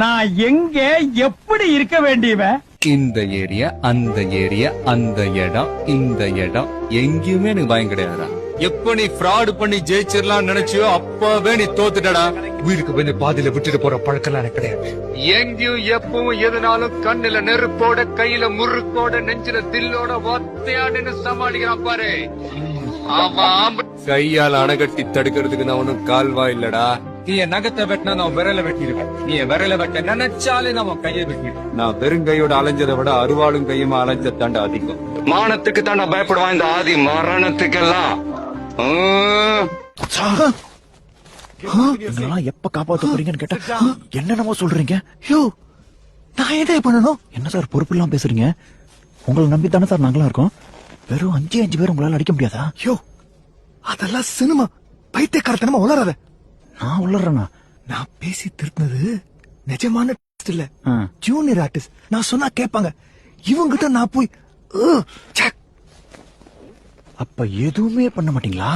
நான் எங்க எப்படி இருக்க வேண்டியவன்? இந்த ஏரியா அந்த ஏரியா அந்த இடம் இந்த இடம் எங்கேயுமே எனக்கு பயம் கிடையாதுடா. எப்ப நீ ஃப்ராட் பண்ணி ஜெயிச்சிடலாம் நினைச்சியோ அப்பவே நீ தோத்துட்டடா. உயிருக்கு வந்து பாதியில விட்டுட்டு போற பழக்கம் எனக்கு கிடையாது. எங்கேயும் எப்பவும் எதுனாலும் கண்ணுல நெருப்போட கையில முறுக்கோட நெஞ்சில தில்லோட ஒத்தையாடுன்னு சமாளிக்கிறான் பாரு. கையால் அணைகட்டி தடுக்கிறதுக்கு நான் ஒன்னும் கால்வா இல்லடா. நீ என் நகத்தை வெட்டினா நான் விரல வெட்டிடுவேன். நீ என் விரல வெட்ட நினைச்சாலே நான் கையை வெட்டிடுவேன். நான் வெறும் கையோட அலைஞ்சதை விட அருவாளும் கையுமா அலைஞ்ச தாண்டா அதிகம். மானத்துக்கு தாண்டா பயப்படுவான் இந்த ஆதி, மரணத்துக்கெல்லாம். நீங்களாம் எப்ப காப்பாத்த போறீங்கன்னு கேட்டா என்னென்னமோ சொல்றீங்க. யோ, நான் என்ன பண்ணணும்? என்ன சார் பொறுப்பு இல்லாம பேசுறீங்க? உங்களை நம்பி தானே சார் நாங்களா இருக்கோம். வெறும் 5 பேர் உங்களால அடிக்க முடியாதா? யோ, அதெல்லாம் சினிமா. பைத்தியக்காரத்தனமா உளறாத. நான் உளறேனா? நான் பேசி திருத்தினது நிஜமான இல்ல, ஜூனியர் ஆர்டிஸ்ட். நான் சொன்னா கேட்பாங்க. இவங்கிட்ட நான் போய் அப்ப எதுவுமே பண்ண மாட்டீங்களா?